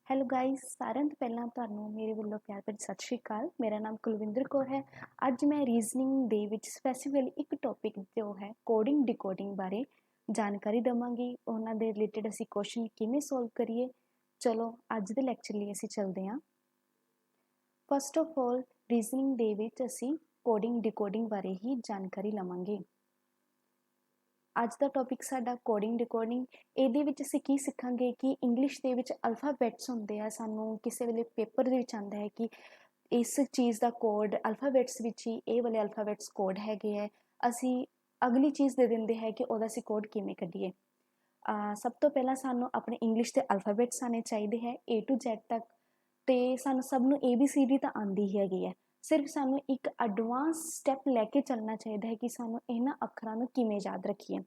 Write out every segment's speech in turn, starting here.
Hello guys, ਸਾਰਿਆਂ ਤੋਂ ਪਹਿਲਾਂ ਤੁਹਾਨੂੰ ਮੇਰੇ ਵੱਲੋਂ ਪਿਆਰ ਭਰੀ ਸਤਿ ਸ਼੍ਰੀ ਅਕਾਲ। ਮੇਰਾ ਨਾਮ ਕੁਲਵਿੰਦਰ ਕੌਰ ਹੈ। ਅੱਜ ਮੈਂ ਰੀਜ਼ਨਿੰਗ ਦੇ ਵਿੱਚ ਸਪੈਸੀਫਿਕਲੀ ਇੱਕ ਟੌਪਿਕ ਜੋ ਹੈ ਕੋਡਿੰਗ ਡਿਕੋਡਿੰਗ ਬਾਰੇ ਜਾਣਕਾਰੀ ਦੇਵਾਂਗੀ। ਉਹਨਾਂ ਦੇ ਰਿਲੇਟਡ ਅਸੀਂ ਕੁਐਸਚਨ ਕਿਵੇਂ ਸੋਲਵ ਕਰੀਏ। ਚਲੋ ਅੱਜ ਦੇ ਲੈਕਚਰ ਲਈ ਅਸੀਂ ਚੱਲਦੇ ਹਾਂ। ਫਸਟ ਆਫ ਆਲ ਰੀਜ਼ਨਿੰਗ ਦੇ ਵਿੱਚ ਅਸੀਂ ਕੋਡਿੰਗ ਡਿਕੋਡਿੰਗ ਬਾਰੇ ਹੀ ਜਾਣਕਾਰੀ ਲਵਾਂਗੇ। ਅੱਜ ਦਾ ਟੌਪਿਕ ਸਾਡਾ ਕੋਡਿੰਗ ਡਿਕੋਡਿੰਗ। ਇਹਦੇ ਵਿੱਚ ਅਸੀਂ ਕੀ ਸਿੱਖਾਂਗੇ ਕਿ ਇੰਗਲਿਸ਼ ਦੇ ਵਿੱਚ ਅਲਫਾਬੈਟਸ ਹੁੰਦੇ ਆ। ਸਾਨੂੰ ਕਿਸੇ ਵੇਲੇ ਪੇਪਰ ਦੇ ਵਿੱਚ ਆਉਂਦਾ ਹੈ ਕਿ ਇਸ ਚੀਜ਼ ਦਾ ਕੋਡ ਅਲਫਾਬੈਟਸ ਵਿੱਚ ਹੀ ਇਹ ਵਾਲੇ ਅਲਫਾਬੈਟਸ ਕੋਡ ਹੈਗੇ ਹੈ। ਅਸੀਂ ਅਗਲੀ ਚੀਜ਼ ਦੇ ਦਿੰਦੇ ਹੈ ਕਿ ਉਹਦਾ ਅਸੀਂ ਕੋਡ ਕਿਵੇਂ ਕੱਢੀਏ। ਸਭ ਤੋਂ ਪਹਿਲਾਂ ਸਾਨੂੰ ਆਪਣੇ ਇੰਗਲਿਸ਼ ਦੇ ਅਲਫਾਬੈਟਸ ਆਉਣੇ ਚਾਹੀਦੇ ਹੈ A to Z ਤੱਕ। ਅਤੇ ਸਾਨੂੰ ਸਭ ਨੂੰ ABCD ਤਾਂ ਆਉਂਦੀ ਹੀ ਹੈਗੀ ਹੈ। ਸਿਰਫ ਸਾਨੂੰ ਇੱਕ ਐਡਵਾਂਸ ਸਟੈਪ ਲੈ ਕੇ ਚੱਲਣਾ ਚਾਹੀਦਾ ਹੈ ਕਿ ਸਾਨੂੰ ਇਹਨਾਂ ਅੱਖਰਾਂ ਨੂੰ ਕਿਵੇਂ ਯਾਦ ਰੱਖੀਏ।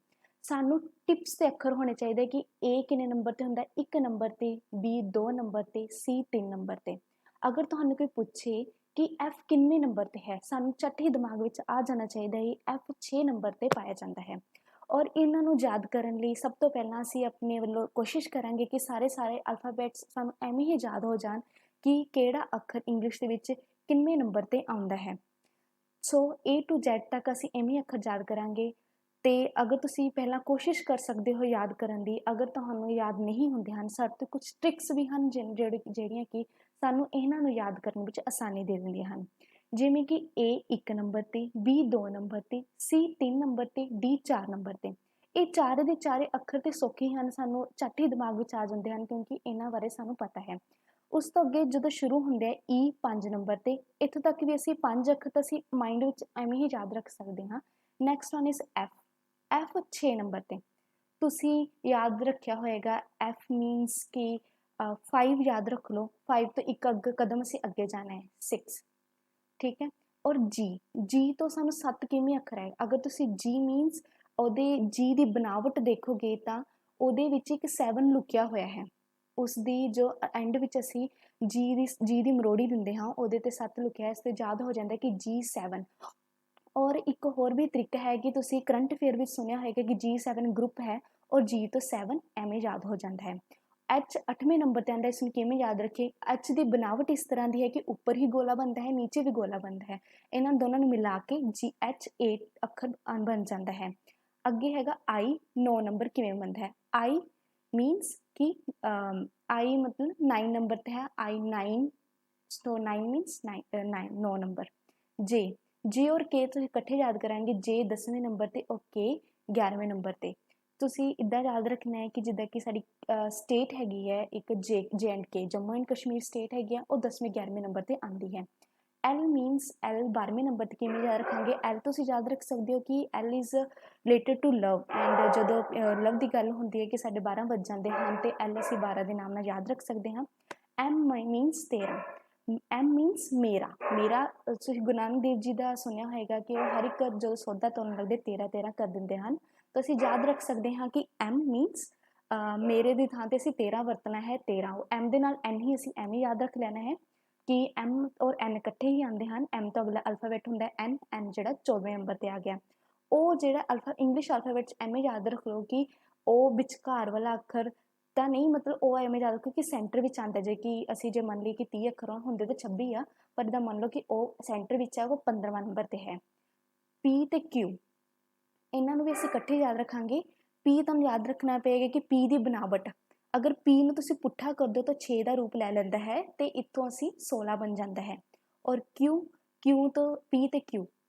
ਸਾਨੂੰ ਟਿਪਸ ਦੇ ਅੱਖਰ ਹੋਣੇ ਚਾਹੀਦੇ ਕਿ A ਕਿੰਨੇ ਨੰਬਰ 'ਤੇ ਹੁੰਦਾ, 1 ਨੰਬਰ 'ਤੇ, B 2 ਨੰਬਰ 'ਤੇ, C 3 ਨੰਬਰ 'ਤੇ। ਅਗਰ ਤੁਹਾਨੂੰ ਕੋਈ ਪੁੱਛੇ ਕਿ F ਕਿੰਨੇ ਨੰਬਰ 'ਤੇ ਹੈ, ਸਾਨੂੰ ਝੱਟ ਹੀ ਦਿਮਾਗ ਵਿੱਚ ਆ ਜਾਣਾ ਚਾਹੀਦਾ ਹੈ F 6 ਨੰਬਰ 'ਤੇ ਪਾਇਆ ਜਾਂਦਾ ਹੈ। ਔਰ ਇਹਨਾਂ ਨੂੰ ਯਾਦ ਕਰਨ ਲਈ ਸਭ ਤੋਂ ਪਹਿਲਾਂ ਅਸੀਂ ਆਪਣੇ ਵੱਲੋਂ ਕੋਸ਼ਿਸ਼ ਕਰਾਂਗੇ ਕਿ ਸਾਰੇ ਅਲਫਾਬੈਟਸ ਸਾਨੂੰ ਐਵੇਂ ਹੀ ਯਾਦ ਹੋ ਜਾਣ ਕਿ ਕਿਹੜਾ ਅੱਖਰ ਇੰਗਲਿਸ਼ ਦੇ ਵਿੱਚ ਕਿੰਨੇ ਨੰਬਰ 'ਤੇ ਆਉਂਦਾ ਹੈ। ਸੋ A to Z ਤੱਕ ਅਸੀਂ ਐਵੇਂ ਅੱਖਰ ਯਾਦ ਕਰਾਂਗੇ। ਅਤੇ ਅਗਰ ਤੁਸੀਂ ਪਹਿਲਾਂ ਕੋਸ਼ਿਸ਼ ਕਰ ਸਕਦੇ ਹੋ ਯਾਦ ਕਰਨ ਦੀ, ਅਗਰ ਤੁਹਾਨੂੰ ਯਾਦ ਨਹੀਂ ਹੁੰਦੇ ਹਨ, ਸਾਡੇ ਤੋਂ ਕੁਝ ਟ੍ਰਿਕਸ ਵੀ ਹਨ ਜਿਹੜੀਆਂ ਕਿ ਸਾਨੂੰ ਇਹਨਾਂ ਨੂੰ ਯਾਦ ਕਰਨ ਵਿੱਚ ਆਸਾਨੀ ਦੇ ਦਿੰਦੀਆਂ ਹਨ। ਜਿਵੇਂ ਕਿ A 1 ਨੰਬਰ 'ਤੇ, B 2 ਨੰਬਰ 'ਤੇ, C 3 ਨੰਬਰ 'ਤੇ, D 4 ਨੰਬਰ 'ਤੇ। ਇਹ ਚਾਰੇ ਦੇ ਚਾਰੇ ਅੱਖਰ ਤੇ ਸੌਖੇ ਹਨ, ਸਾਨੂੰ ਝੱਟ ਹੀ ਦਿਮਾਗ ਵਿੱਚ ਆ ਜਾਂਦੇ ਹਨ ਕਿਉਂਕਿ ਇਹਨਾਂ ਬਾਰੇ ਸਾਨੂੰ ਪਤਾ ਹੈ। ਉਸ ਤੋਂ ਅੱਗੇ ਜਦੋਂ ਸ਼ੁਰੂ ਹੁੰਦੇ ਆ E 5 ਨੰਬਰ 'ਤੇ, ਇੱਥੋਂ ਤੱਕ ਵੀ ਅਸੀਂ 5 ਅੱਖਰ ਤਾਂ ਅਸੀਂ ਮਾਈਂਡ ਵਿੱਚ ਐਵੇਂ ਹੀ ਯਾਦ ਰੱਖ ਸਕਦੇ ਹਾਂ। Next one is F 6 number 'ਤੇ। ਤੁਸੀਂ ਯਾਦ ਰੱਖਿਆ ਹੋਏਗਾ F ਮੀਨਸ ਕਿ 5 ਯਾਦ ਰੱਖ ਲਓ। 5 ਤੋਂ ਇੱਕ ਕਦਮ ਅਸੀਂ ਅੱਗੇ ਜਾਣਾ ਹੈ 6, ਠੀਕ ਹੈ। ਔਰ G ਤੋਂ ਸਾਨੂੰ 7 ਕਿਵੇਂ ਅੱਖਰ ਹੈ। ਅਗਰ ਤੁਸੀਂ G ਮੀਨਸ ਉਹਦੇ G ਦੀ ਬਣਾਵਟ ਦੇਖੋਗੇ ਤਾਂ ਉਹਦੇ ਵਿੱਚ ਇੱਕ 7 ਲੁਕਿਆ ਹੋਇਆ ਹੈ। ਉਸ ਦੀ ਜੋ ਐਂਡ ਵਿੱਚ ਅਸੀਂ G ਦੀ ਮਰੋੜੀ ਦਿੰਦੇ ਹਾਂ, ਉਹਦੇ 'ਤੇ 7 ਲੁਕਿਆ, ਇਸ 'ਤੇ ਯਾਦ ਹੋ ਜਾਂਦਾ ਕਿ G7। ਔਰ ਇੱਕ ਹੋਰ ਵੀ ਤਰੀਕਾ ਹੈ ਕਿ ਤੁਸੀਂ ਕਰੰਟ ਅਫੇਅਰ ਵਿੱਚ ਸੁਣਿਆ ਹੋਏਗਾ ਕਿ G7 ਗਰੁੱਪ ਹੈ ਔਰ G ਤੋਂ 7 ਐਵੇਂ ਯਾਦ ਹੋ ਜਾਂਦਾ ਹੈ। H 8ਵੇਂ ਨੰਬਰ 'ਤੇ ਆਉਂਦਾ, ਇਸ ਨੂੰ ਕਿਵੇਂ ਯਾਦ ਰੱਖੀਏ। H ਦੀ ਬਣਾਵਟ ਇਸ ਤਰ੍ਹਾਂ ਦੀ ਹੈ ਕਿ ਉੱਪਰ ਹੀ ਗੋਲਾ ਬਣਦਾ ਹੈ, ਨੀਚੇ ਵੀ ਗੋਲਾ ਬਣਦਾ ਹੈ। ਇਹਨਾਂ ਦੋਨਾਂ ਨੂੰ ਮਿਲਾ ਕੇ GH8 ਅੱਖਰ ਬਣ ਜਾਂਦਾ ਹੈ। ਅੱਗੇ ਹੈਗਾ I 9 ਨੰਬਰ ਕਿਵੇਂ ਬਣਦਾ ਹੈ। I ਮੀਨਸ ਕਿ I ਮਤਲਬ 9 ਨੰਬਰ 'ਤੇ ਹੈ। I9 ਸੋ 9 ਮੀਨਸ 9 ਨੰਬਰ। J ਔਰ K ਤੁਸੀਂ ਇਕੱਠੇ ਯਾਦ ਕਰਾਂਗੇ। J 10ਵੇਂ ਨੰਬਰ 'ਤੇ ਔਰ K 11ਵੇਂ ਨੰਬਰ 'ਤੇ। ਤੁਸੀਂ ਇੱਦਾਂ ਯਾਦ ਰੱਖਣਾ ਹੈ ਕਿ ਜਿੱਦਾਂ ਕਿ ਸਾਡੀ ਸਟੇਟ ਹੈਗੀ ਹੈ ਇੱਕ J&K, Jammu and Kashmir state ਹੈਗੀ ਆ, ਉਹ 10ਵੇਂ 11ਵੇਂ ਨੰਬਰ 'ਤੇ ਆਉਂਦੀ ਹੈ। L ਮੀਨਸ L 12ਵੇਂ ਨੰਬਰ 'ਤੇ ਕਿਵੇਂ ਯਾਦ ਰੱਖਾਂਗੇ। L ਤੁਸੀਂ ਯਾਦ ਰੱਖ ਸਕਦੇ ਹੋ ਕਿ L is related to love, and ਜਦੋਂ ਲਵ ਦੀ ਗੱਲ ਹੁੰਦੀ ਹੈ ਕਿ ਸਾਡੇ 12 ਵੱਜ ਜਾਂਦੇ ਹਨ ਅਤੇ L ਅਸੀਂ 12 ਦੇ ਨਾਮ ਨਾਲ ਯਾਦ ਰੱਖ ਸਕਦੇ ਹਾਂ। M means 13। M ਮੀਨਸ ਮੇਰਾ ਤੁਸੀਂ ਗੁਰੂ ਨਾਨਕ ਦੇਵ ਜੀ ਦਾ ਸੁਣਿਆ ਹੋਏਗਾ ਕਿ ਉਹ ਹਰ ਇੱਕ ਜਦੋਂ ਸੌਦਾ ਤੋਲਣ ਲੱਗਦੇ 13 ਕਰ ਦਿੰਦੇ ਹਨ। ਤਾਂ ਅਸੀਂ ਯਾਦ ਰੱਖ ਸਕਦੇ ਹਾਂ ਕਿ M ਮੀਨਸ ਮੇਰੇ ਦੀ ਥਾਂ 'ਤੇ ਅਸੀਂ 13 ਵਰਤਣਾ ਹੈ। 13 M ਦੇ ਨਾਲ N ਹੀ ਅਸੀਂ ਐਵੇਂ ਯਾਦ ਰੱਖ ਲੈਣਾ ਹੈ ਕਿ M ਔਰ N ਇਕੱਠੇ ਹੀ ਆਉਂਦੇ ਹਨ। M ਤੋਂ ਅਗਲਾ ਅਲਫਾਬੈਟ ਹੁੰਦਾ N ਜਿਹੜਾ 14ਵੇਂ ਨੰਬਰ 'ਤੇ ਆ ਗਿਆ। ਉਹ ਜਿਹੜਾ ਇੰਗਲਿਸ਼ ਅਲਫਾਬੈਟ 'ਚ ਐਵੇਂ ਯਾਦ ਰੱਖ ਲਓ ਕਿ ਉਹ ਵਿਚਕਾਰ ਵਾਲਾ ਅੱਖਰ ਤਾਂ ਨਹੀਂ, ਮਤਲਬ ਉਹ ਐਵੇਂ ਯਾਦ ਰੱਖੋ ਕਿ ਸੈਂਟਰ ਵਿੱਚ ਆਉਂਦਾ। ਜੇ ਕਿ ਅਸੀਂ ਜੇ ਮੰਨ ਲਈ ਕਿ 30 ਅੱਖਰ ਹੁੰਦੇ ਤਾਂ 26 ਆ, ਪਰ ਇੱਦਾਂ ਮੰਨ ਲਓ ਕਿ ਉਹ ਸੈਂਟਰ ਵਿੱਚ ਆ, ਉਹ 15ਵਾਂ ਨੰਬਰ 'ਤੇ ਹੈ। P ਅਤੇ Q ਇਹਨਾਂ ਨੂੰ ਵੀ ਅਸੀਂ ਇਕੱਠੇ ਯਾਦ ਰੱਖਾਂਗੇ। P ਤੁਹਾਨੂੰ ਯਾਦ ਰੱਖਣਾ ਪਏਗਾ ਕਿ P ਦੀ ਬਣਾਵਟ, ਅਗਰ P ਨੂੰ ਤੁਸੀਂ ਪੁੱਠਾ ਕਰ ਦਿਓ ਤਾਂ 6 ਦਾ ਰੂਪ ਲੈ ਲੈਂਦਾ ਹੈ ਅਤੇ ਇੱਥੋਂ ਅਸੀਂ 16 ਬਣ ਜਾਂਦਾ ਹੈ। ਔਰ Q ਤੋਂ P ਅਤੇ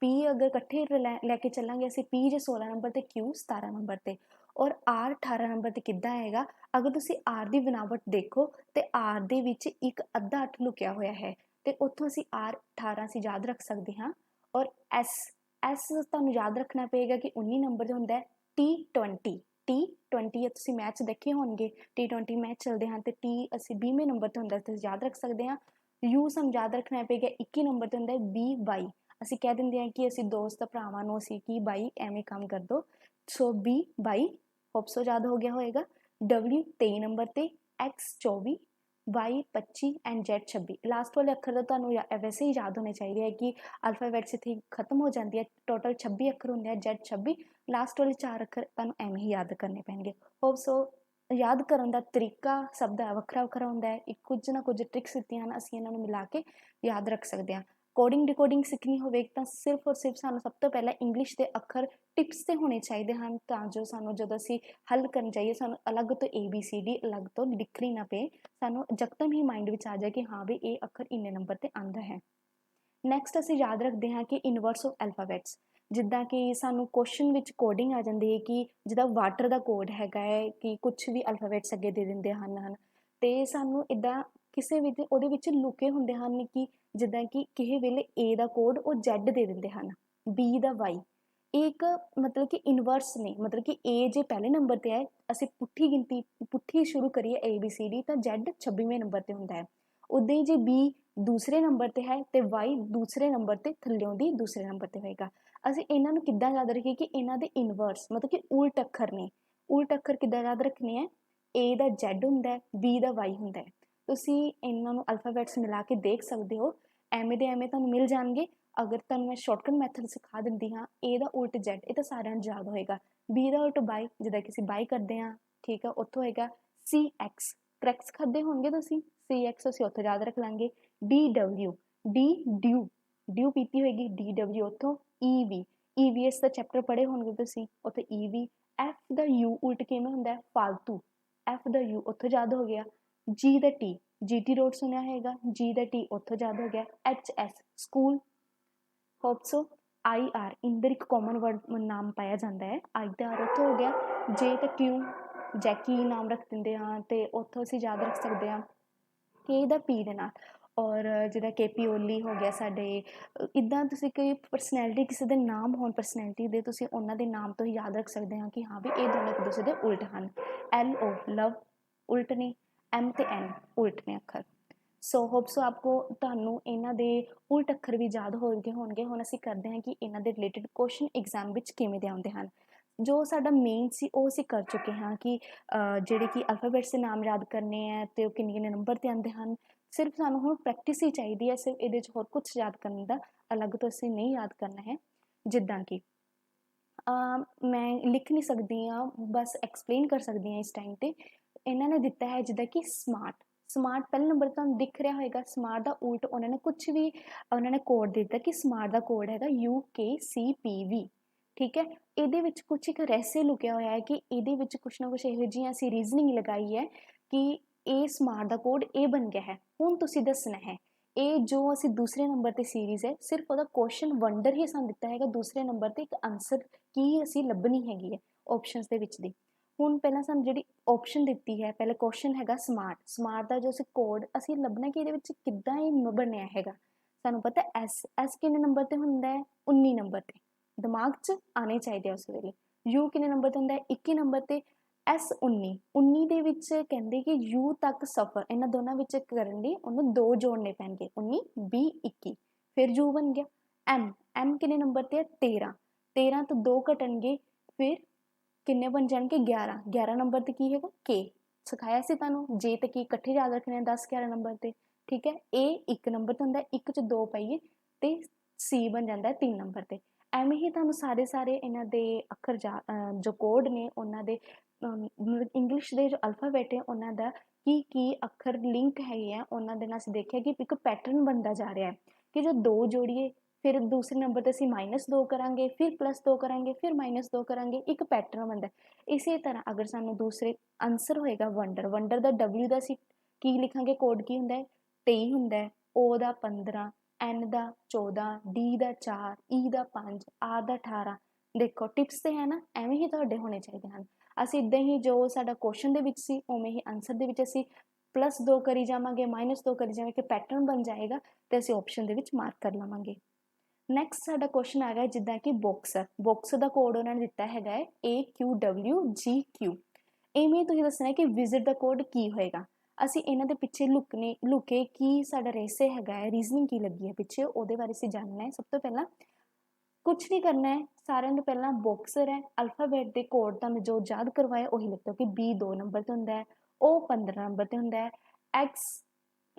P ਅਗਰ ਇਕੱਠੇ ਲੈ ਕੇ ਚੱਲਾਂਗੇ ਅਸੀਂ, P ਜੇ 16 ਨੰਬਰ 'ਤੇ, Q 17 ਨੰਬਰ 'ਤੇ। ਔਰ R 18 ਨੰਬਰ 'ਤੇ ਕਿੱਦਾਂ ਆਏਗਾ। ਅਗਰ ਤੁਸੀਂ R ਦੀ ਬਣਾਵਟ ਦੇਖੋ ਤੇ R ਦੇ ਵਿੱਚ ਇੱਕ ਅੱਧਾ 8 ਲੁਕਿਆ ਹੋਇਆ ਹੈ ਤੇ ਉੱਥੋਂ ਅਸੀਂ R 18 ਅਸੀਂ ਯਾਦ ਰੱਖ ਸਕਦੇ ਹਾਂ। ਔਰ S ਤੁਹਾਨੂੰ ਯਾਦ ਰੱਖਣਾ ਪਏਗਾ ਕਿ 19 ਨੰਬਰ 'ਤੇ ਹੁੰਦਾ ਹੈ। T20 ਤੁਸੀਂ ਮੈਚ ਦੇਖੇ ਹੋਣਗੇ, T20 ਮੈਚ ਚੱਲਦੇ ਹਨ ਤੇ T ਅਸੀਂ 20ਵੇਂ ਨੰਬਰ 'ਤੇ ਹੁੰਦਾ, ਤੁਸੀਂ ਯਾਦ ਰੱਖ ਸਕਦੇ ਹਾਂ। U ਸਾਨੂੰ ਯਾਦ ਰੱਖਣਾ ਪਏਗਾ 21 ਨੰਬਰ 'ਤੇ ਹੁੰਦਾ ਹੈ। B22 ਅਸੀਂ ਕਹਿ ਦਿੰਦੇ ਹਾਂ ਕਿ ਅਸੀਂ ਦੋਸਤ ਭਰਾਵਾਂ ਨੂੰ ਅਸੀਂ ਕੀ ਬਾਈ ਐਵੇਂ ਕੰਮ ਕਰ ਦਿਓ। ਸੋ B22 ਹੋਪਸੋ ਯਾਦ ਹੋ ਗਿਆ ਹੋਏਗਾ। W 23 ਨੰਬਰ 'ਤੇ, X 24, Y 25 and Z 26। Last ਵਾਲੇ ਅੱਖਰ ਤਾਂ ਤੁਹਾਨੂੰ ਵੈਸੇ ਹੀ ਯਾਦ ਹੋਣੇ ਚਾਹੀਦੇ ਹੈ ਕਿ ਅਲਫਾਬੈਟਸ ਇੱਥੇ ਖਤਮ ਹੋ ਜਾਂਦੀ ਹੈ। ਟੋਟਲ 26 ਅੱਖਰ ਹੁੰਦੇ ਆ, Z 26। ਲਾਸਟ ਵਾਲੇ 4 ਅੱਖਰ ਤੁਹਾਨੂੰ ਐਵੇਂ ਹੀ ਯਾਦ ਕਰਨੇ ਪੈਣਗੇ। ਹੋਪਸੋ याद करन दा तरीका सब दा वखरा वखरा हुंदा है। एक कुछ ना कुछ ट्रिक्स दित्तियां हन, असीं इन्हां नूं मिला के याद रख सकदे हां। कोडिंग डिकोडिंग सिੱਖਣੀ ਹੋਵੇ ਤਾਂ ਸਿਰਫ ਔਰ ਸਿਰਫ ਸਾਨੂੰ ਸਭ ਤੋਂ ਪਹਿਲਾਂ ਇੰਗਲਿਸ਼ ਦੇ ਅੱਖਰ ਟਿਪਸ ਤੇ ਹੋਣੇ ਚਾਹੀਦੇ ਹਨ, ਤਾਂ ਜੋ ਸਾਨੂੰ ਜਦੋਂ ਅਸੀਂ ਹੱਲ ਕਰਨ ਜਾਈਏ ਸਾਨੂੰ ਅਲੱਗ ਤੋਂ ABCD ਅਲੱਗ ਤੋਂ ਲਿਖਣੀ ਨਾ ਪਏ, ਸਾਨੂੰ ਜਕਦਮ ਹੀ ਮਾਈਂਡ ਵਿੱਚ ਆ ਜਾਏ ਕਿ ਹਾਂ ਵੀ ਇਹ ਅੱਖਰ ਇੰਨੇ ਨੰਬਰ ਤੇ ਆਂਦਾ ਹੈ। ਨੈਕਸਟ ਅਸੀਂ ਯਾਦ ਰੱਖਦੇ ਹਾਂ ਕਿ ਇਨਵਰਸ ਆਫ ਐਲਫਾਬੈਟਸ, ਜਿੱਦਾਂ ਕਿ ਸਾਨੂੰ ਕੁਐਸਚਨ ਵਿੱਚ ਕੋਡਿੰਗ ਆ ਜਾਂਦੀ ਹੈ ਕਿ ਜਿੱਦਾਂ ਵਾਟਰ ਦਾ ਕੋਡ ਹੈਗਾ ਹੈ ਕਿ ਕੁਛ ਵੀ ਅਲਫਾਬੈਟਸ ਅੱਗੇ ਦੇ ਦਿੰਦੇ ਹਨ ਤੇ ਸਾਨੂੰ ਇੱਦਾਂ ਕਿਸੇ ਵਿੱਚ ਉਹਦੇ ਵਿੱਚ ਲੁਕੇ ਹੁੰਦੇ ਹਨ ਕਿ ਜਿੱਦਾਂ ਕਿ ਕਿਸੇ ਵੇਲੇ A ਦਾ ਕੋਡ ਉਹ Z ਦੇ ਦਿੰਦੇ ਹਨ, B ਦਾ Y। ਇਹ ਇੱਕ ਮਤਲਬ ਕਿ ਇਨਵਰਸ ਨੇ, ਮਤਲਬ ਕਿ A ਜੇ ਪਹਿਲੇ ਨੰਬਰ ਤੇ ਹੈ, ਅਸੀਂ ਪੁੱਠੀ ਗਿਣਤੀ ਪੁੱਠੀ ਸ਼ੁਰੂ ਕਰੀਏ ABCD ਤਾਂ Z 26ਵੇਂ ਨੰਬਰ ਤੇ ਹੁੰਦਾ ਹੈ। ਉੱਦਾਂ ਹੀ ਜੇ B ਦੂਸਰੇ ਨੰਬਰ ਤੇ ਹੈ ਤੇ Y ਦੂਸਰੇ ਨੰਬਰ ਤੇ ਥੱਲਿਓਂ ਦੀ ਦੂਸਰੇ ਨੰਬਰ ਤੇ ਹੋਏਗਾ। ਅਸੀਂ ਇਹਨਾਂ ਨੂੰ ਕਿੱਦਾਂ ਯਾਦ ਰੱਖੀਏ ਕਿ ਇਹਨਾਂ ਦੇ ਇਨਵਰਸ ਮਤਲਬ ਕਿ ਉਲਟ ਅੱਖਰ ਨੇ। ਉਲਟ ਅੱਖਰ ਕਿੱਦਾਂ ਯਾਦ ਰੱਖਣੇ ਹੈ? A ਦਾ Z ਹੁੰਦਾ, B ਦਾ Y ਹੁੰਦਾ। ਤੁਸੀਂ ਇਹਨਾਂ ਨੂੰ ਅਲਫਾਬੈਟਸ ਮਿਲਾ ਕੇ ਦੇਖ ਸਕਦੇ ਹੋ, ਐਵੇਂ ਦੇ ਐਵੇਂ ਤੁਹਾਨੂੰ ਮਿਲ ਜਾਣਗੇ। ਅਗਰ ਤੁਹਾਨੂੰ ਮੈਂ ਸ਼ਾਰਟਕਟ ਮੈਥਡ ਸਿਖਾ ਦਿੰਦੀ ਹਾਂ, A ਦਾ ਉਲਟ Z, ਇਹ ਤਾਂ ਸਾਰਿਆਂ ਨੂੰ ਯਾਦ ਹੋਏਗਾ। B ਦਾ ਉਲਟ ਬਾਈ, ਜਿੱਦਾਂ ਕਿ ਅਸੀਂ ਬਾਈ ਕਰਦੇ ਹਾਂ, ਠੀਕ ਆ, ਉੱਥੋਂ ਹੋਏਗਾ CX। ਕਰੈਕਸ ਖਾਦੇ ਹੋਣਗੇ ਤੁਸੀਂ, CX ਅਸੀਂ ਉੱਥੋਂ ਯਾਦ ਰੱਖ ਲਾਂਗੇ। DW, D ਡਿਊ, ਡਿਊ ਪੀਤੀ ਹੋਏਗੀ, DW ਉੱਥੋਂ। EV, EVS ਦਾ ਚੈਪਟਰ ਪੜ੍ਹੇ ਹੋਣਗੇ ਤੁਸੀਂ, ਉੱਥੇ EV। F ਦਾ U ਉਲਟ ਕਿਵੇਂ ਹੁੰਦਾ? ਫਾਲਤੂ, F ਦਾ U ਉੱਥੋਂ ਯਾਦ ਹੋ ਗਿਆ। G ਦਾ T, GT ਰੋਡ ਸੁਣਿਆ ਹੋਏਗਾ, G ਦਾ T ਉੱਥੋਂ ਯਾਦ ਹੋ ਗਿਆ। HS school, hope so. IR ਇੰਦਰ ਇੱਕ ਕਾਮਨ ਵਰਡ ਨਾਮ ਪਾਇਆ ਜਾਂਦਾ ਹੈ, I ਦਾ R ਉੱਥੋਂ ਹੋ ਗਿਆ। J ਤਾਂ ਕਿਉਂ, ਜੈਕੀ ਨਾਮ ਰੱਖ ਦਿੰਦੇ ਹਾਂ ਤੇ ਉੱਥੋਂ ਅਸੀਂ ਯਾਦ ਰੱਖ ਸਕਦੇ ਹਾਂ K ਦਾ P ਦੇ ਨਾਲ। ਔਰ ਜਿੱਦਾਂ KP ਓਲੀ ਹੋ ਗਿਆ ਸਾਡੇ, ਇੱਦਾਂ ਤੁਸੀਂ ਕੋਈ ਪਰਸਨੈਲਿਟੀ ਕਿਸੇ ਦੇ ਨਾਮ ਹੋਣ ਪਰਸਨੈਲਿਟੀ ਦੇ, ਤੁਸੀਂ ਉਹਨਾਂ ਦੇ ਨਾਮ ਤੋਂ ਹੀ ਯਾਦ ਰੱਖ ਸਕਦੇ ਹਾਂ ਕਿ ਹਾਂ ਵੀ ਇਹ ਦੋਨੋਂ ਇੱਕ ਦੂਸਰੇ ਦੇ ਉਲਟ ਹਨ। LO ਲਵ ਉਲਟ ਨੇ, M ਤੇ N ਉਲਟ ਨੇ ਅੱਖਰ। ਸੋ ਹੋਪ ਸੋ ਆਪਕੋ ਤੁਹਾਨੂੰ ਇਹਨਾਂ ਦੇ ਉਲਟ ਅੱਖਰ ਵੀ ਯਾਦ ਹੋ ਗਏ ਹੋਣਗੇ। ਹੁਣ ਅਸੀਂ ਕਰਦੇ ਹਾਂ ਕਿ ਇਹਨਾਂ ਦੇ ਰਿਲੇਟਡ ਕੁਐਸਚਨ ਐਗਜ਼ਾਮ ਵਿੱਚ ਕਿਵੇਂ ਦੇ ਆਉਂਦੇ ਹਨ। ਜੋ ਸਾਡਾ ਮੇਨ ਸੀ ਉਹ ਅਸੀਂ ਕਰ ਚੁੱਕੇ ਹਾਂ ਕਿ ਜਿਹੜੇ ਕਿ ਅਲਫਾਬੈਟਸ ਦੇ ਨਾਮ ਯਾਦ ਕਰਨੇ ਹੈ ਤੇ ਉਹ ਕਿੰਨੇ ਕਿੰਨੇ ਨੰਬਰ ਤੇ ਆਉਂਦੇ ਹਨ। ਸਿਰਫ ਸਾਨੂੰ ਹੁਣ ਪ੍ਰੈਕਟਿਸ ਹੀ ਚਾਹੀਦੀ ਹੈ, ਸਿਰਫ ਇਹਦੇ 'ਚ ਹੋਰ ਕੁਛ ਯਾਦ ਕਰਨ ਦਾ ਅਲੱਗ ਤੋਂ ਅਸੀਂ ਨਹੀਂ ਯਾਦ ਕਰਨਾ ਹੈ। ਜਿੱਦਾਂ ਕਿ ਮੈਂ ਲਿਖ ਨਹੀਂ ਸਕਦੀ ਹਾਂ, ਬਸ ਐਕਸਪਲੇਨ ਕਰ ਸਕਦੀ ਹਾਂ ਇਸ ਟਾਈਮ 'ਤੇ। ਇਹਨਾਂ ਨੇ ਦਿੱਤਾ ਹੈ ਜਿੱਦਾਂ ਕਿ ਸਮਾਰਟ, ਸਮਾਰਟ ਪਹਿਲੇ ਨੰਬਰ ਤੁਹਾਨੂੰ ਦਿਖ ਰਿਹਾ ਹੋਏਗਾ। ਸਮਾਰਟ ਦਾ ਉਲਟ ਉਹਨਾਂ ਨੇ ਕੁਛ ਵੀ ਉਹਨਾਂ ਨੇ ਕੋਡ ਦਿੱਤਾ ਕਿ ਸਮਾਰਟ ਦਾ ਕੋਡ ਹੈਗਾ UKCPV, ਠੀਕ ਹੈ। ਇਹਦੇ ਵਿੱਚ ਕੁਛ ਇੱਕ ਰਹੱਸ ਲੁਕਿਆ ਹੋਇਆ ਹੈ ਕਿ ਇਹਦੇ ਵਿੱਚ ਕੁਛ ਨਾ ਕੁਛ ਇਹੋ ਜਿਹੀਆਂ ਅਸੀਂ ਰੀਜ਼ਨਿੰਗ ਲਗਾਈ ਹੈ ਕਿ ਇਹ ਸਮਾਰਟ ਦਾ ਕੋਡ ਇਹ ਬਣ ਗਿਆ ਹੈ। ਹੁਣ ਤੁਸੀਂ ਦੱਸਣਾ ਹੈ ਇਹ ਜੋ ਅਸੀਂ ਦੂਸਰੇ ਨੰਬਰ ਤੇ ਸੀਰੀਜ਼ ਹੈ, ਸਿਰਫ ਉਹਦਾ ਕੁਐਸਚਨ ਵੰਡਰ ਹੀ ਸਾਨੂੰ ਦਿੱਤਾ ਹੈਗਾ ਦੂਸਰੇ ਨੰਬਰ ਤੇ ਇੱਕ ਆਨਸਰ ਕੀ ਅਸੀਂ ਲੱਭਣੀ ਹੈਗੀ ਹੈ ਆਪਸ਼ਨਸ ਦੇ ਵਿੱਚ ਦੀ। ਹੁਣ ਪਹਿਲਾਂ ਸਾਨੂੰ ਜਿਹੜੀ ਆਪਸ਼ਨ ਦਿੱਤੀ ਹੈ, ਪਹਿਲੇ ਕੁਐਸਚਨ ਹੈਗਾ ਸਮਾਰਟ, ਸਮਾਰਟ ਦਾ ਜੋ ਅਸੀਂ ਕੋਡ ਅਸੀਂ ਲੱਭਣਾ ਕਿ ਇਹਦੇ ਵਿੱਚ ਕਿੱਦਾਂ ਇਹ ਬਣਿਆ ਹੈਗਾ। ਸਾਨੂੰ ਪਤਾ ਐਸ ਕਿੰਨੇ ਨੰਬਰ ਤੇ ਹੁੰਦਾ ਹੈ? 19 ਨੰਬਰ ਤੇ, ਦਿਮਾਗ 'ਚ ਆਣੇ ਚਾਹੀਦੇ ਆ ਉਸ ਵੇਲੇ। ਯੂ ਕਿੰਨੇ ਨੰਬਰ ਤੇ ਹੁੰਦਾ ਹੈ? 21 ਨੰਬਰ ਤੇ। S19 ਦੇ ਵਿੱਚ ਕਹਿੰਦੇ ਕਿ U ਤੱਕ ਸਫਰ, ਇਹਨਾਂ ਦੋਨਾਂ ਵਿੱਚ ਕਰਨ ਲਈ ਉਹਨੂੰ 2 ਜੋੜਨੇ ਪੈਣਗੇ, 19 20 21, ਫਿਰ U ਬਣ ਗਿਆ। M ਕਿੰਨੇ ਨੰਬਰ ਤੇ ਹੈ? 13 ਤੋਂ 2 ਘਟਣਗੇ, ਫਿਰ ਕਿੰਨੇ ਬਣ ਜਾਣਗੇ? 11 ਨੰਬਰ ਤੇ ਕੀ ਹੈਗਾ? K ਸਿਖਾਇਆ ਸੀ ਤੁਹਾਨੂੰ, J ਤੇ ਕੀ ਇਕੱਠੇ ਯਾਦ ਰੱਖਣੇ ਆ 10 11 ਨੰਬਰ ਤੇ, ਠੀਕ ਹੈ। A 1 ਨੰਬਰ ਤੇ ਹੁੰਦਾ, 1 'ਚ 2 ਪਾਈਏ ਤੇ C ਬਣ ਜਾਂਦਾ 3 ਨੰਬਰ ਤੇ। ਐਵੇਂ ਹੀ ਤੁਹਾਨੂੰ ਸਾਰੇ ਇਹਨਾਂ ਦੇ ਅੱਖਰ ਜੋ ਕੋਡ ਨੇ ਉਹਨਾਂ ਦੇ ਇੰਗਲਿਸ਼ ਦੇ ਜੋ ਅਲਫਾਬੈਟ ਹੈ ਉਹਨਾਂ ਦਾ ਕੀ ਅੱਖਰ ਲਿੰਕ ਹੈਗੇ ਆ ਉਹਨਾਂ ਦੇ ਨਾਲ ਅਸੀਂ ਦੇਖਿਆ ਕਿ ਇੱਕ ਪੈਟਰਨ ਬਣਦਾ ਜਾ ਰਿਹਾ ਹੈ ਕਿ ਜੋ 2 ਜੋੜੀਏ ਫਿਰ ਦੂਸਰੇ ਨੰਬਰ 'ਤੇ ਅਸੀਂ -2 ਕਰਾਂਗੇ, ਫਿਰ +2 ਕਰਾਂਗੇ, ਫਿਰ -2 ਕਰਾਂਗੇ, ਇੱਕ ਪੈਟਰਨ ਬਣਦਾ। ਇਸੇ ਤਰ੍ਹਾਂ ਅਗਰ ਸਾਨੂੰ ਦੂਸਰੇ ਆਨਸਰ ਹੋਏਗਾ ਵੰਡਰ ਦਾ W ਦਾ ਅਸੀਂ ਕੀ ਲਿਖਾਂਗੇ? ਕੋਡ ਕੀ ਹੁੰਦਾ ਹੈ? 23 ਹੁੰਦਾ ਹੈ। O ਦਾ 15, N ਦਾ 14, D ਦਾ 4, E ਦਾ 5, R ਦਾ 18। ਦੇਖੋ ਟਿਪਸ ਤੇ ਹੈ ਨਾ, ਐਵੇਂ ਹੀ ਤੁਹਾਡੇ ਹੋਣੇ ਚਾਹੀਦੇ ਹਨ। ਅਸੀਂ ਇੱਦਾਂ ਹੀ ਜੋ ਸਾਡਾ ਕੁਐਸਚਨ ਦੇ ਵਿੱਚ ਸੀ ਉਵੇਂ ਹੀ ਆਨਸਰ ਦੇ ਵਿੱਚ ਅਸੀਂ +2 ਕਰੀ ਜਾਵਾਂਗੇ, -2 ਕਰੀ ਜਾਵਾਂਗੇ, ਕਿ ਪੈਟਰਨ ਬਣ ਜਾਏਗਾ ਤੇ ਅਸੀਂ ਆਪਸ਼ਨ ਦੇ ਵਿੱਚ ਮਾਰਕ ਕਰ ਲਵਾਂਗੇ। ਨੈਕਸਟ ਸਾਡਾ ਕੁਐਸਚਨ ਆ ਗਿਆ ਜਿੱਦਾਂ ਕਿ ਬਾਕਸਰ ਦਾ ਕੋਡ ਉਹਨਾਂ ਨੇ ਦਿੱਤਾ ਹੈਗਾ ਹੈ AQWGQ। ਇਵੇਂ ਤੁਸੀਂ ਦੱਸਣਾ ਹੈ ਕਿ ਵਿਜ਼ਿਟ ਦਾ ਕੋਡ ਕੀ ਹੋਏਗਾ। ਅਸੀਂ ਇਹਨਾਂ ਦੇ ਪਿੱਛੇ ਲੁਕੇ ਕੀ ਸਾਡਾ ਰਹੱਸ ਹੈਗਾ ਹੈ, ਰੀਜ਼ਨਿੰਗ ਕੀ ਲੱਗੀ ਹੈ ਪਿੱਛੇ, ਉਹਦੇ ਬਾਰੇ ਅਸੀਂ ਜਾਣਨਾ ਹੈ। ਸਭ ਤੋਂ ਪਹਿਲਾਂ ਕੁਛ ਨਹੀਂ ਕਰਨਾ ਹੈ, ਸਾਰਿਆਂ ਤੋਂ ਪਹਿਲਾਂ ਬਾਕਸਰ ਹੈ, ਅਲਫਾਬੈਟ ਦੇ ਕੋਡ ਤੁਹਾਨੂੰ ਜੋ ਯਾਦ ਕਰਵਾਇਆ ਉਹੀ ਲਿਖ ਦਿਓ ਕਿ B 2 ਨੰਬਰ ਤੇ ਹੁੰਦਾ ਹੈ, O 15 ਨੰਬਰ ਤੇ ਹੁੰਦਾ ਹੈ, X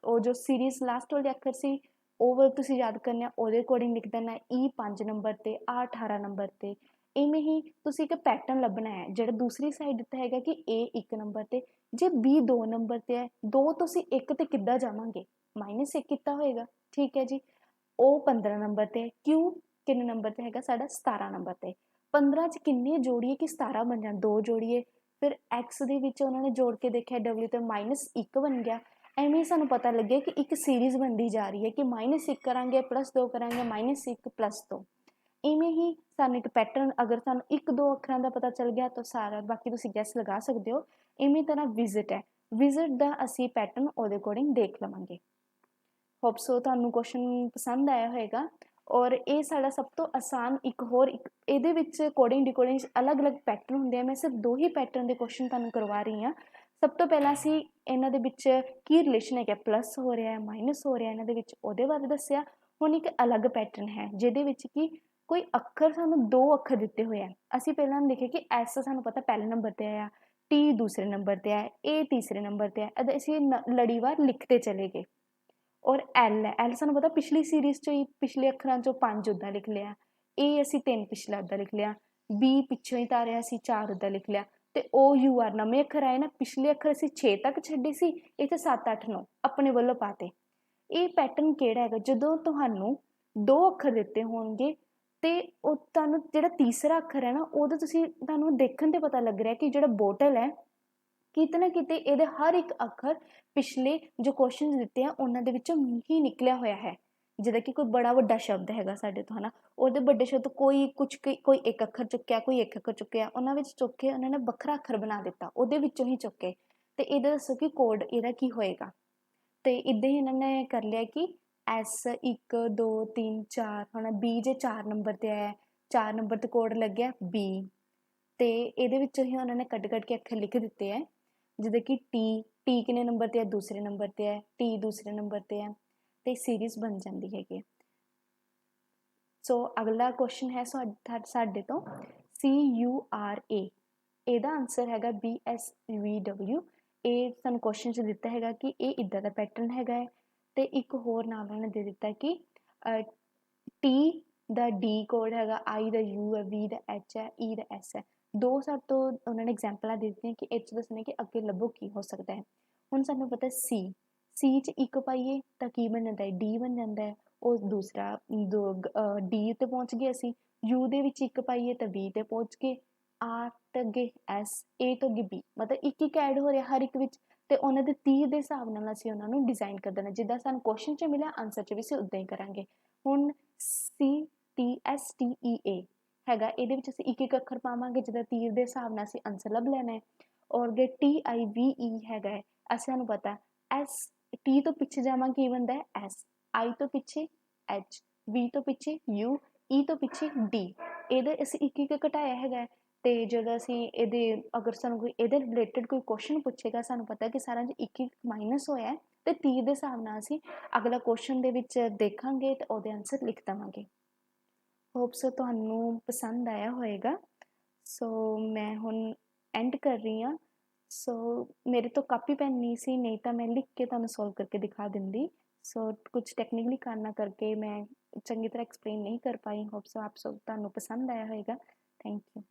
ਉਹ ਜੋ ਸੀਰੀਜ਼ ਲਾਸਟ ਵਾਲੇ ਅੱਖਰ ਸੀ ਉਹ ਤੁਸੀਂ ਯਾਦ ਕਰਨਾ, ਉਹਦੇ ਅਕੋਰਡਿੰਗ ਲਿਖ ਦੇਣਾ। E 5 ਨੰਬਰ ਤੇ, R 18 ਨੰਬਰ ਤੇ, इवें ही तुसीं एक पैटर्न लभना है जिहड़ा दूसरी साइड दिता हैगा कि ए 1 नंबर ते जे बी 2 नंबर ते है 2 तो असीं 1 ते किद्दां जावांगे -1 कित्ता होएगा ठीक है जी। ओ 15 नंबर ते क्यू किन्ने नंबर ते हैगा साडा 17 नंबर ते 15 च किन्ने जोड़िए कि 17 बन जाण 2 जोड़िए फिर एक्स दे विच उन्होंने जोड़ के देखिया डबल्यू तो -1 बन गया। एवें ही सानूं पता लगे कि एक सीरीज़ बनती जा रही है कि -1 करांगे +2 करांगे -1 +2 इवें ही सानूं एक पैटर्न अगर सानूं 1-2 अखरां दा पता चल गया तो सारा बाकी तुसीं गैस लगा सकदे हो। इवें तरह विजिट है विजिट दा असीं पैटर्न उहदे अकॉर्डिंग देख लवांगे। होप सो तुहानूं क्वेश्चन पसंद आया होएगा और ये साडा सब तो आसान एक होर इहदे विच कोडिंग डिकोडिंग अलग अलग पैटर्न हुंदे आ मैं सिर्फ 2 ही पैटर्न दे क्वेश्चन तुहानूं करवा रही हाँ। सब तो पहला असीं इन्हां दे विच की रिलेशन है प्लस हो रहा है माइनस हो रहा है इन्हां दे विच उहदे बारे दस्सिया। हुण एक अलग पैटर्न है जिहदे विच कि कोई अखर सानूं 2 अखर दिते हुए हैं असीं पहलां लिखे कि एस सानूं पता पहले नंबर ते आया टी दूसरे नंबर ते है ए तीसरे नंबर ते है असीं लड़ीवार लिखते चले गए। और एल है एल सानूं पता पिछली सीरीज़ चो ही पिछले अखरां चों 5 उद्दां लिख लिया ए असीं 3 पिछला उद्दां लिख लिया बी पिछों ही तारिया असीं 4 उद्दां लिख लिया ते ओ यू आर नवें अखर आए ना पिछले अखर असीं 6 तक छड्डे सी इत्थे 7 8 9 अपने वल्लों पाते। ये पैटर्न किहड़ा हैगा जदों तुहानूं 2 अखर दिते होणगे ते ਉਹ ਤੁਹਾਨੂੰ ਜਿਹੜਾ ਤੀਸਰਾ ਅੱਖਰ ਹੈ ਨਾ ਉਹਦੇ ਤੁਸੀਂ ਤੁਹਾਨੂੰ ਦੇਖਣ ਤੇ ਪਤਾ ਲੱਗ ਰਿਹਾ ਕਿ ਜਿਹੜਾ ਬੋਟਲ ਹੈ ਕਿਤੇ ਨਾ ਕਿਤੇ ਇਹਦੇ ਹਰ ਇੱਕ ਅੱਖਰ ਪਿਛਲੇ ਜੋ ਕੁਐਸਚਨਸ ਦਿੱਤੇ ਆ ਉਹਨਾਂ ਦੇ ਵਿੱਚੋਂ ਹੀ ਨਿਕਲਿਆ ਹੋਇਆ ਹੈ ਜਿੱਦਾਂ ਕਿ ਕੋਈ ਬੜਾ ਵੱਡਾ ਸ਼ਬਦ ਹੈਗਾ ਸਾਡੇ ਤੋਂ ਹਨਾ ਉਹਦੇ ਵੱਡੇ ਸ਼ਬਦ ਕੋਈ ਕੁਝ ਕੋਈ ਇੱਕ ਅੱਖਰ ਚੁੱਕਿਆ ਕੋਈ ਇੱਕ ਅੱਖਰ ਚੁੱਕਿਆ ਉਹਨਾਂ ਵਿੱਚ ਚੁੱਕ ਕੇ ਉਹਨਾਂ ਨੇ ਵੱਖਰਾ ਅੱਖਰ ਬਣਾ ਦਿੱਤਾ ਉਹਦੇ ਵਿੱਚੋਂ ਹੀ ਚੁੱਕੇ ਤੇ ਇਹਦਾ ਦੱਸੋ ਕਿ ਕੋਡ ਇਹਦਾ ਕੀ ਹੋਏਗਾ। ਤੇ ਇਦਾਂ ਹੀ ਇਹਨਾਂ ਨੇ ਕਰ ਲਿਆ ਕਿ एस 1 2 3 4 ਹੁਣ बी जे 4 ਨੰਬਰ ਤੇ ਆਇਆ 4 ਨੰਬਰ ਤੇ ਕੋਡ ਲੱਗਿਆ बी ਤੇ ਇਹਦੇ ਵਿੱਚੋਂ ਹੀ ਉਹਨਾਂ ਨੇ ਕੱਢ ਕੇ ਅੱਖਰ ਲਿਖ ਦਿੱਤੇ ਹੈ ਜਿੱਦਾਂ ਕਿ टी ਕਿੰਨੇ ਨੰਬਰ ਤੇ ਹੈ ਦੂਸਰੇ ਨੰਬਰ ਤੇ ਹੈ टी दूसरे नंबर ਤੇ ਹੈ ਤੇ ਸੀਰੀਜ਼ ਬਣ ਜਾਂਦੀ ਹੈਗੀ। ਸੋ ਅਗਲਾ ਕੁਐਸਚਨ ਹੈ ਸਾਡੇ ਤੋਂ CURA ਇਹਦਾ ਆਨਸਰ ਹੈਗਾ BSVW ਇਹ ਸਾਨੂੰ ਕੁਐਸਚਨ 'ਚ ਦਿੱਤਾ ਹੈਗਾ ਕਿ ਇਹ ਇੱਦਾਂ ਦਾ ਪੈਟਰਨ ਹੈਗਾ ਹੈ ਤੇ ਇੱਕ ਹੋਰ ਨਾਲ ਉਹਨਾਂ ਨੇ ਦੇ ਦਿੱਤਾ ਕਿ टी ਦਾ D ਕੋਡ ਹੈਗਾ I ਦਾ U ਹੈ V ਦਾ H ਹੈ E ਦਾ S ਹੈ ਦੋ ਸਾਡੇ ਤੋਂ ਉਹਨਾਂ ਨੇ ਐਗਜ਼ਾਮਪਲਾਂ ਦੇ ਦਿੱਤੀਆਂ ਕਿ ਇਹ 'ਚ ਦੱਸਣਾ ਕਿ ਅੱਗੇ ਲੱਭੋ ਕੀ ਹੋ ਸਕਦਾ ਹੈ। ਹੁਣ ਸਾਨੂੰ ਪਤਾ C 'ਚ ਇੱਕ ਪਾਈਏ ਤਾਂ ਕੀ ਬਣ ਜਾਂਦਾ ਹੈ D ਬਣ ਜਾਂਦਾ ਹੈ ਉਹ ਦੂਸਰਾ D ਤੇ ਪਹੁੰਚ ਗਏ ਅਸੀਂ U ਦੇ ਵਿੱਚ ਇੱਕ ਪਾਈਏ ਤਾਂ V ਤੇ ਪਹੁੰਚ ਗਏ R ਤੇ ਅੱਗੇ S A ਤੋਂ ਅੱਗੇ B ਮਤਲਬ ਇੱਕ ਐਡ ਹੋ ਰਿਹਾ ਹਰ ਇੱਕ ਵਿੱਚ ਤੇ ਉਹਨਾਂ ਦੇ 30 ਦੇ ਹਿਸਾਬ ਨਾਲ ਅਸੀਂ ਉਹਨਾਂ ਨੂੰ ਡਿਜ਼ਾਈਨ ਕਰ ਦੇਣਾ ਜਿੱਦਾਂ ਸਾਨੂੰ ਕੁਐਸਚਨ 'ਚ ਮਿਲਿਆ ਆਨਸਰ 'ਚ ਵੀ ਅਸੀਂ ਉੱਦਾਂ ਹੀ ਕਰਾਂਗੇ। ਹੁਣ CTSTEA ਹੈਗਾ ਇਹਦੇ ਵਿੱਚ ਅਸੀਂ ਇੱਕ ਅੱਖਰ ਪਾਵਾਂਗੇ ਜਿੱਦਾਂ ਤੀਰ ਦੇ ਹਿਸਾਬ ਨਾਲ ਅਸੀਂ ਆਨਸਰ ਲੱਭ ਲੈਣਾ ਹੈ ਔਰ ਜੇ TIVE ਹੈਗਾ ਹੈ ਅਸੀਂ ਸਾਨੂੰ ਪਤਾ T ਤੋਂ ਪਿੱਛੇ ਜਾਵਾਂਗੇ ਕੀ ਬਣਦਾ ਹੈ S I ਤੋਂ ਪਿੱਛੇ H V ਤੋਂ ਪਿੱਛੇ U E ਤੋਂ ਪਿੱਛੇ D ਇਹਦੇ ਅਸੀਂ ਇੱਕ ਘਟਾਇਆ ਹੈਗਾ ਤੇ ਜਦੋਂ ਅਸੀਂ ਇਹਦੇ ਅਗਰ ਸਾਨੂੰ ਕੋਈ ਇਹਦੇ ਰਿਲੇਟਡ ਕੋਈ ਕੁਐਸਚਨ ਪੁੱਛੇਗਾ ਸਾਨੂੰ ਪਤਾ ਕਿ ਸਾਰਾ ਜੀ ਇੱਕ ਮਾਈਨਸ ਹੋਇਆ ਤੇ 30 ਦੇ ਹਿਸਾਬ ਨਾਲ ਅਸੀਂ ਅਗਲਾ ਕੁਐਸਚਨ ਦੇ ਵਿੱਚ ਦੇਖਾਂਗੇ ਤੇ ਉਹਦੇ ਆਨਸਰ ਲਿਖ ਦੇਵਾਂਗੇ। ਹੋਪ ਸੋ ਤੁਹਾਨੂੰ ਪਸੰਦ ਆਇਆ ਹੋਏਗਾ। ਸੋ ਮੈਂ ਹੁਣ ਐਂਡ ਕਰ ਰਹੀ ਹਾਂ। ਸੋ ਮੇਰੇ ਤੋਂ ਕਾਪੀ ਪੈਨ ਨਹੀਂ ਸੀ ਨਹੀਂ ਤਾਂ ਮੈਂ ਲਿਖ ਕੇ ਤੁਹਾਨੂੰ ਸੋਲਵ ਕਰਕੇ ਦਿਖਾ ਦਿੰਦੀ। ਸੋ ਕੁਝ ਟੈਕਨੀਕਲੀ ਕਾਰਨਾਂ ਕਰਕੇ ਮੈਂ ਚੰਗੀ ਤਰ੍ਹਾਂ ਐਕਸਪਲੇਨ ਨਹੀਂ ਕਰ ਪਾਈ। ਹੋਪ ਸੋ ਤੁਹਾਨੂੰ ਪਸੰਦ ਆਇਆ ਹੋਏਗਾ। Thank you.